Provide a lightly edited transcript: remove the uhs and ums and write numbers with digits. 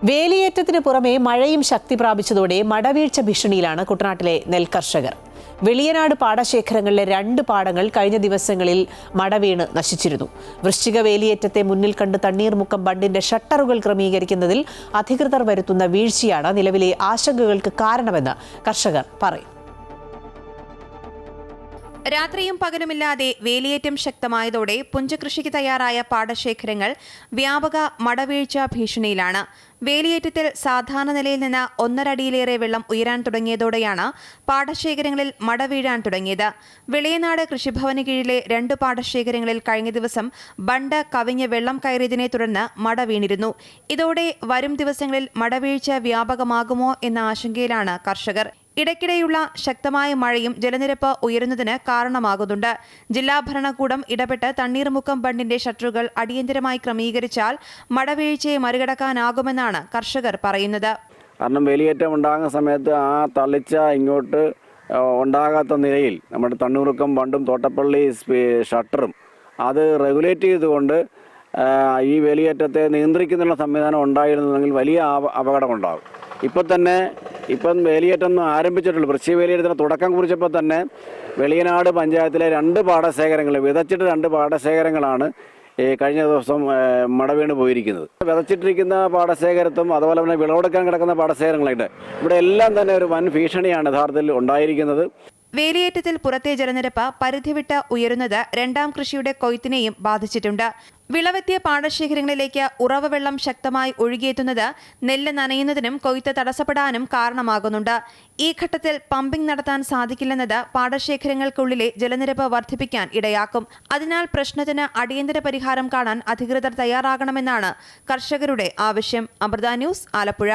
വേലിയേറ്റത്തിന് പുറമെ മഴയും ശക്തി പ്രാപിച്ചതോടെ മടവീഴ്ച ഭീഷണിയിലാണ് കുട്ടനാട്ടിലെ നെൽകർഷകർ. വെളിയനാട് പാടശേഖരങ്ങളിലെ 2 പാടങ്ങൾ കഴിഞ്ഞ ദിവസങ്ങളിൽ മടവീണ് നശിച്ചിരുന്നു. വൃശ്ചിക വേലിയേറ്റത്തെ മുന്നിൽ കണ്ട് തണ്ണീർമുക്കം ബണ്ടിന്റെ ഷട്ടറുകൾ ക്രമീകരിക്കുന്നതിൽ അധികൃതർ വരുത്തുന്ന വീഴ്ചയാണ് നിലവിലെ ആശങ്കകൾക്ക് കാരണമെന്ന് കർഷകർ പറയും. രാത്രിയും പകലുമില്ലാതെ വേലിയേറ്റം ശക്തമായതോടെ പുഞ്ചകൃഷിക്ക് തയ്യാറായ പാടശേഖരങ്ങൾ വ്യാപക മടവീഴ്ച ഭീഷണിയിലാണ്. വേലിയേറ്റത്തിൽ സാധാരണ നിലയിൽ നിന്ന് 1.5 അടിയിലേറെ വെള്ളം ഉയരാൻ തുടങ്ങിയതോടെയാണ് പാടശേഖരങ്ങളിൽ മട വീഴാൻ തുടങ്ങിയത്. വെളിയനാട് കൃഷിഭവന് കീഴിലെ 2 പാടശേഖരങ്ങളിൽ കഴിഞ്ഞ ദിവസം ബണ്ട് കവിഞ്ഞ് വെള്ളം കയറിയതിനെ തുടർന്ന് മട വീണിരുന്നു. ഇതോടെ വരും ദിവസങ്ങളിൽ മടവീഴ്ച വ്യാപകമാകുമോ എന്ന ആശങ്കയിലാണ് കർഷകർ. ഇടയ്ക്കിടെയുള്ള ശക്തമായ മഴയും ജലനിരപ്പ് ഉയരുന്നതിന് കാരണമാകുന്നുണ്ട്. ജില്ലാ ഭരണകൂടം ഇടപെട്ട് തണ്ണീർമുക്കം ബണ്ടിന്റെ ഷട്ടറുകൾ അടിയന്തരമായി ക്രമീകരിച്ചാൽ മടവീഴ്ചയെ മറികടക്കാനാകുമെന്നാണ് കർഷകർ പറയുന്നത്. കാരണം വേലിയേറ്റം ഉണ്ടാകുന്ന സമയത്ത് ആ തളിച്ച ഇങ്ങോട്ട് ഉണ്ടാകാത്ത നിലയിൽ നമ്മുടെ തണ്ണീർമുക്കം ബണ്ടും തോട്ടപ്പള്ളി ഷട്ടറും അത് റെഗുലേറ്റ് ചെയ്തുകൊണ്ട് ഈ വേലിയേറ്റത്തെ നിയന്ത്രിക്കുന്നതിനുള്ള സംവിധാനം ഉണ്ടായിരുന്നെങ്കിൽ വലിയ അപകടമുണ്ടാകും. ഇപ്പം വേലിയേറ്റം ആരംഭിച്ചിട്ടുള്ളൂ. വൃശ്ചിക വേലിയേറ്റത്തിന് തുടക്കം കുറിച്ചപ്പോൾ തന്നെ വെളിയനാട് പഞ്ചായത്തിലെ 2 പാടശേഖരങ്ങൾ വിതച്ചിട്ട് 2 പാടശേഖരങ്ങളാണ് കഴിഞ്ഞ ദിവസം മടവീണ് പോയിരിക്കുന്നത്. വിതച്ചിട്ടിരിക്കുന്ന പാടശേഖരത്തും അതുപോലെ തന്നെ വിളവെടുക്കാൻ കിടക്കുന്ന പാടശേഖരങ്ങളുണ്ട്. ഇവിടെ എല്ലാം തന്നെ ഒരു വൻ ഭീഷണിയാണ് യഥാർത്ഥത്തിൽ ഉണ്ടായിരിക്കുന്നത്. വേലിയേറ്റത്തിൽ പുറത്തെ ജലനിരപ്പ് പരിധിവിട്ട് ഉയരുന്നത് 2ാം കൃഷിയുടെ കൊയ്ത്തിനെയും ബാധിച്ചിട്ടുണ്ട്. വിളവെത്തിയ പാടശേഖരങ്ങളിലേക്ക് ഉറവ വെള്ളം ശക്തമായി ഒഴുകിയെത്തുന്നത് നെല്ല് നനയുന്നതിനും കൊയ്ത്ത് തടസ്സപ്പെടാനും കാരണമാകുന്നുണ്ട്. ഈ ഘട്ടത്തിൽ പമ്പിംഗ് നടത്താൻ സാധിക്കില്ലെന്നത് പാടശേഖരങ്ങൾക്കുള്ളിലെ ജലനിരപ്പ് വർദ്ധിപ്പിക്കാൻ ഇടയാക്കും. അതിനാൽ പ്രശ്നത്തിന് അടിയന്തര പരിഹാരം കാണാൻ അധികൃതർ തയ്യാറാകണമെന്നാണ് കർഷകരുടെ ആവശ്യം. അമൃത ന്യൂസ്, ആലപ്പുഴ.